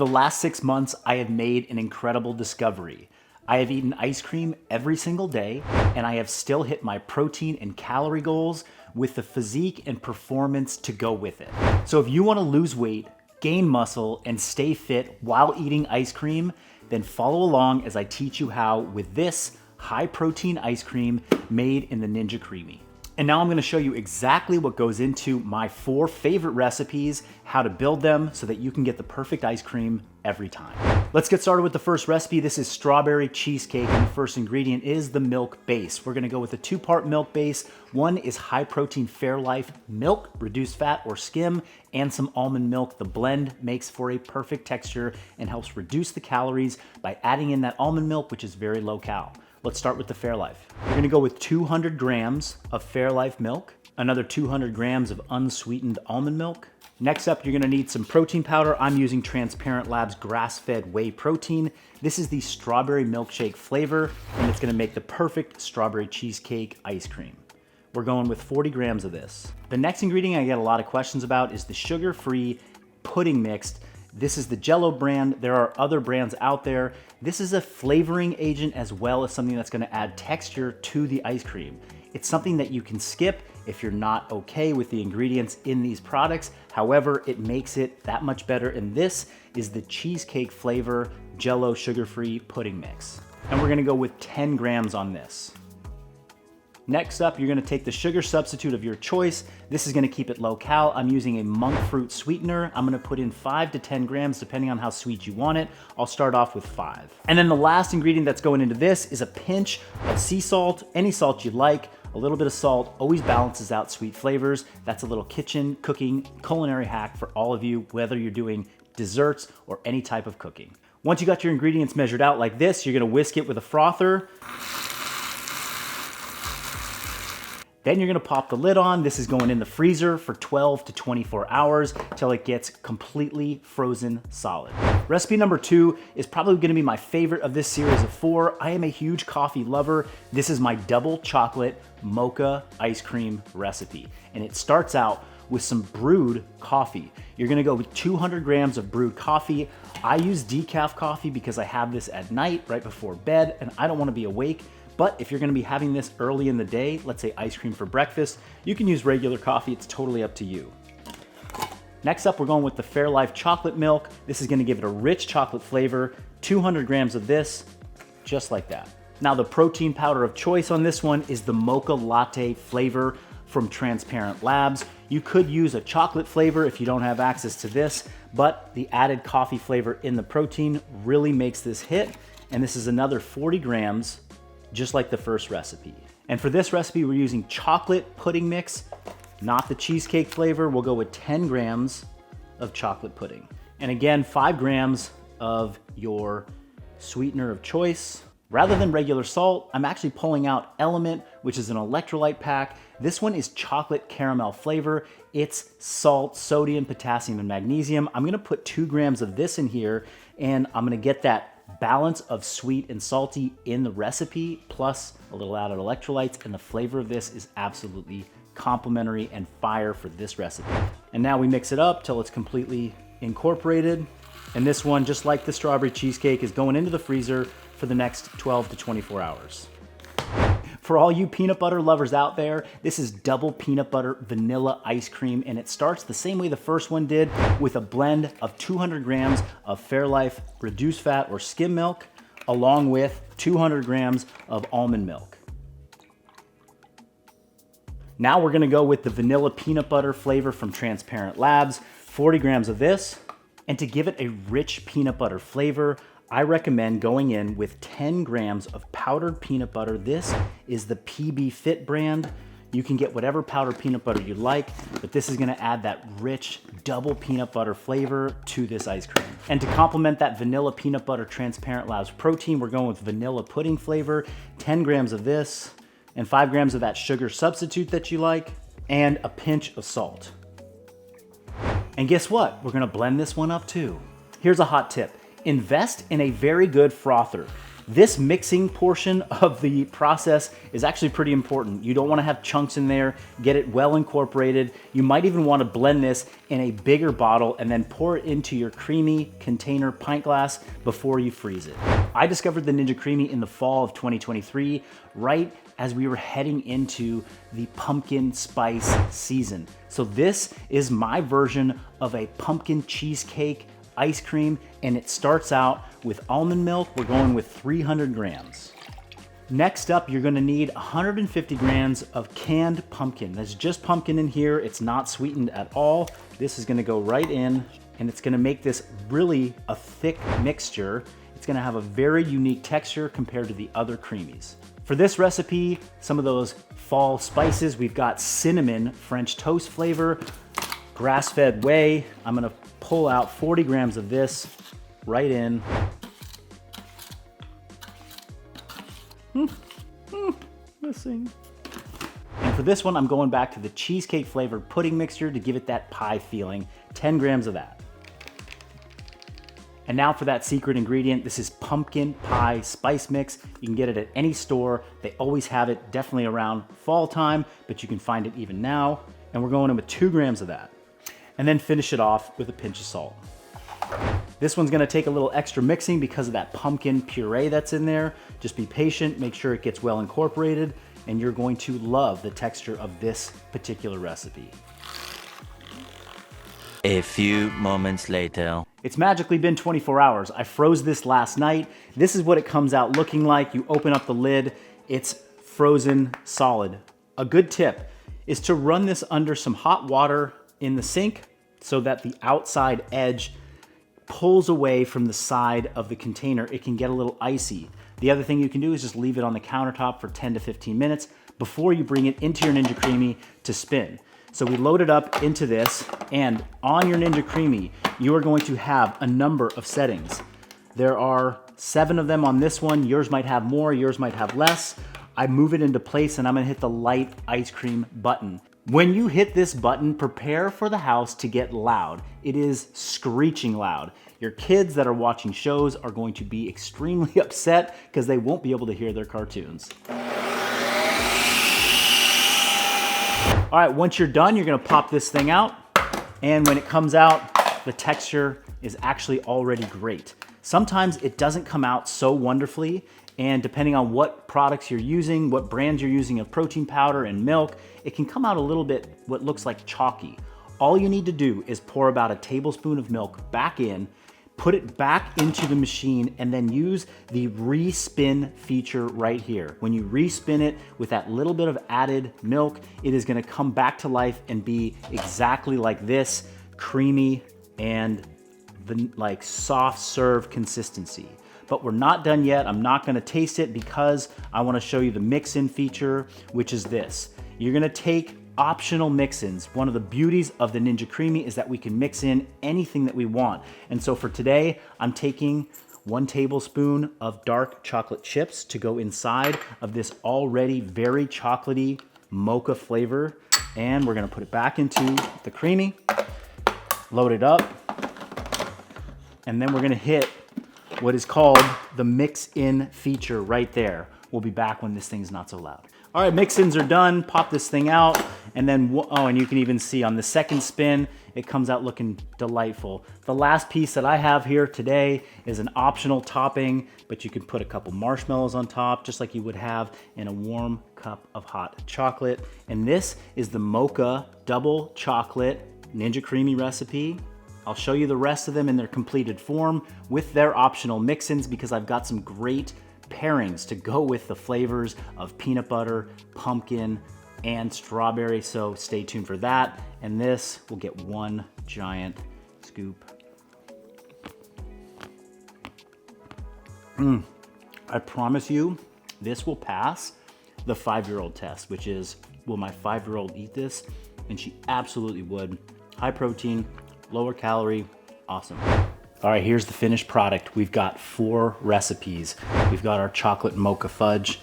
the last 6 months, I have made an incredible discovery. I have eaten ice cream every single day, and I have still hit my protein and calorie goals with the physique and performance to go with it. So if you want to lose weight, gain muscle, and stay fit while eating ice cream, then follow along as I teach you how with this high protein ice cream made in the Ninja Creami. And now I'm gonna show you exactly what goes into my 4 favorite recipes, how to build them so that you can get the perfect ice cream every time. Let's get started with the first recipe. This is strawberry cheesecake, and the first ingredient is the milk base. We're gonna go with a 2-part milk base. One is high protein Fairlife milk, reduced fat or skim, and some almond milk. The blend makes for a perfect texture and helps reduce the calories by adding in that almond milk, which is very low cal. Let's start with the Fairlife. We're gonna go with 200 grams of Fairlife milk, another 200 grams of unsweetened almond milk. Next up, you're gonna need some protein powder. I'm using Transparent Labs grass-fed whey protein. This is the strawberry milkshake flavor, and it's gonna make the perfect strawberry cheesecake ice cream. We're going with 40 grams of this. The next ingredient I get a lot of questions about is the sugar-free pudding mix. This is the Jello brand. There are other brands out there. This is a flavoring agent as well as something that's gonna add texture to the ice cream. It's something that you can skip if you're not okay with the ingredients in these products. However, it makes it that much better, and this is the cheesecake flavor Jello sugar-free pudding mix. And we're gonna go with 10 grams on this. Next up, you're gonna take the sugar substitute of your choice. This is gonna keep it low cal. I'm using a monk fruit sweetener. I'm gonna put in 5 to 10 grams depending on how sweet you want it. I'll start off with 5. And then the last ingredient that's going into this is a pinch of sea salt, any salt you like. A little bit of salt always balances out sweet flavors. That's a little kitchen cooking culinary hack for all of you, whether you're doing desserts or any type of cooking. Once you got your ingredients measured out like this, you're gonna whisk it with a frother. Then you're gonna pop the lid on. This is going in the freezer for 12 to 24 hours till it gets completely frozen solid. Recipe number 2 is probably gonna be my favorite of this series of 4. I am a huge coffee lover. This is my double chocolate mocha ice cream recipe. And it starts out with some brewed coffee. You're gonna go with 200 grams of brewed coffee. I use decaf coffee because I have this at night right before bed and I don't wanna be awake. But if you're gonna be having this early in the day, let's say ice cream for breakfast, you can use regular coffee. It's totally up to you. Next up, we're going with the Fairlife chocolate milk. This is gonna give it a rich chocolate flavor. 200 grams of this, just like that. Now the protein powder of choice on this one is the Mocha Latte flavor from Transparent Labs. You could use a chocolate flavor if you don't have access to this, but the added coffee flavor in the protein really makes this hit. And this is another 40 grams, just like the first recipe. And for this recipe, we're using chocolate pudding mix, not the cheesecake flavor. We'll go with 10 grams of chocolate pudding. And again, 5 grams of your sweetener of choice. Rather than regular salt, I'm actually pulling out Element, which is an electrolyte pack. This one is chocolate caramel flavor. It's salt, sodium, potassium, and magnesium. I'm gonna put 2 grams of this in here, and I'm gonna get that balance of sweet and salty in the recipe, plus a little added electrolytes, and the flavor of this is absolutely complimentary and fire for this recipe. And now we mix it up till it's completely incorporated. And this one, just like the strawberry cheesecake, is going into the freezer for the next 12 to 24 hours. For all you peanut butter lovers out there, this is double peanut butter vanilla ice cream, and it starts the same way the first one did, with a blend of 200 grams of Fairlife reduced fat or skim milk, along with 200 grams of almond milk. Now we're gonna go with the vanilla peanut butter flavor from Transparent Labs, 40 grams of this. And to give it a rich peanut butter flavor, I recommend going in with 10 grams of powdered peanut butter. This is the PB Fit brand. You can get whatever powdered peanut butter you like, but this is gonna add that rich double peanut butter flavor to this ice cream. And to complement that vanilla peanut butter Transparent Labs protein, we're going with vanilla pudding flavor, 10 grams of this, and 5 grams of that sugar substitute that you like, and a pinch of salt. And guess what? We're gonna blend this one up too. Here's a hot tip. Invest in a very good frother. This mixing portion of the process is actually pretty important. You don't want to have chunks in there, get it well incorporated. You might even want to blend this in a bigger bottle and then pour it into your Creami container pint glass before you freeze it. I discovered the Ninja Creami in the fall of 2023, right as we were heading into the pumpkin spice season. So this is my version of a pumpkin cheesecake ice cream, and it starts out with almond milk. We're going with 300 grams. Next up, you're gonna need 150 grams of canned pumpkin. That's just pumpkin in here. It's not sweetened at all. This is gonna go right in, and it's gonna make this really a thick mixture. It's gonna have a very unique texture compared to the other Creamies. For this recipe, some of those fall spices, we've got cinnamon French toast flavor, grass-fed whey. I'm gonna pull out 40 grams of this right in. Missing. And for this one, I'm going back to the cheesecake flavored pudding mixture to give it that pie feeling, 10 grams of that. And now for that secret ingredient, this is pumpkin pie spice mix. You can get it at any store. They always have it, definitely around fall time, but you can find it even now. And we're going in with 2 grams of that. And then finish it off with a pinch of salt. This one's gonna take a little extra mixing because of that pumpkin puree that's in there. Just be patient, make sure it gets well incorporated, and you're going to love the texture of this particular recipe. A few moments later. It's magically been 24 hours. I froze this last night. This is what it comes out looking like. You open up the lid, it's frozen solid. A good tip is to run this under some hot water in the sink so that the outside edge pulls away from the side of the container. It can get a little icy. The other thing you can do is just leave it on the countertop for 10 to 15 minutes before you bring it into your Ninja Creami to spin. So we load it up into this, and on your Ninja Creami, you are going to have a number of settings. There are 7 of them on this one. Yours might have more, yours might have less. I move it into place and I'm gonna hit the light ice cream button. When you hit this button, prepare for the house to get loud. It is screeching loud. Your kids that are watching shows are going to be extremely upset because they won't be able to hear their cartoons. All right, once you're done, you're gonna pop this thing out. And when it comes out, the texture is actually already great. Sometimes it doesn't come out so wonderfully, and depending on what products you're using, what brands you're using of protein powder and milk, it can come out a little bit what looks like chalky. All you need to do is pour about a tablespoon of milk back in, put it back into the machine, and then use the respin feature right here. When you respin it with that little bit of added milk, it is gonna come back to life and be exactly like this, creamy and the like soft serve consistency. But we're not done yet. I'm not gonna taste it because I wanna show you the mix-in feature, which is this. You're gonna take optional mix-ins. One of the beauties of the Ninja Creami is that we can mix in anything that we want. And so for today, I'm taking 1 tablespoon of dark chocolate chips to go inside of this already very chocolatey mocha flavor. And we're gonna put it back into the Creami, load it up, and then we're gonna hit what is called the mix-in feature right there. We'll be back when this thing's not so loud. All right, mix-ins are done. Pop this thing out, and then, oh, and you can even see on the second spin, it comes out looking delightful. The last piece that I have here today is an optional topping, but you can put a couple marshmallows on top, just like you would have in a warm cup of hot chocolate. And this is the Mocha Double Chocolate Ninja Creami recipe. I'll show you the rest of them in their completed form with their optional mix-ins because I've got some great pairings to go with the flavors of peanut butter, pumpkin, and strawberry, so stay tuned for that. And this will get 1 giant scoop. I promise you, this will pass the 5-year-old test, which is, will my 5-year-old eat this? And she absolutely would. High protein, lower calorie, awesome. All right, here's the finished product. We've got 4 recipes. We've got our chocolate mocha fudge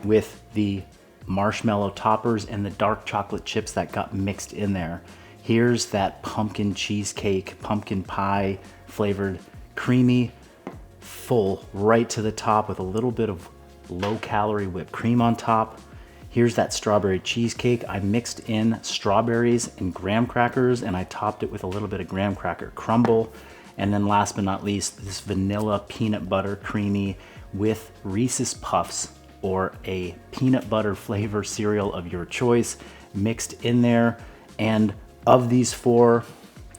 with the marshmallow toppers and the dark chocolate chips that got mixed in there. Here's that pumpkin cheesecake, pumpkin pie flavored, creamy full right to the top with a little bit of low-calorie whipped cream on top. Here's that strawberry cheesecake. I mixed in strawberries and graham crackers, and I topped it with a little bit of graham cracker crumble. And then last but not least, this vanilla peanut butter creamy with Reese's Puffs or a peanut butter flavor cereal of your choice mixed in there. And of these four,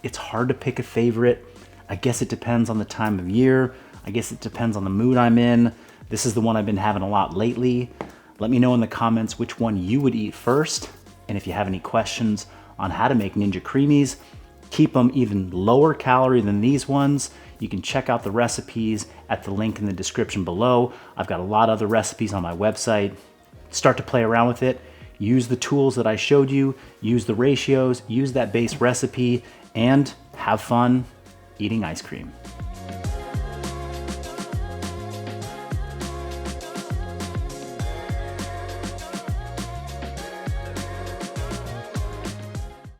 it's hard to pick a favorite. I guess it depends on the time of year. I guess it depends on the mood I'm in. This is the one I've been having a lot lately. Let me know in the comments which one you would eat first. And if you have any questions on how to make Ninja Creamies, keep them even lower calorie than these ones, you can check out the recipes at the link in the description below. I've got a lot of other recipes on my website. Start to play around with it. Use the tools that I showed you, use the ratios, use that base recipe, and have fun eating ice cream.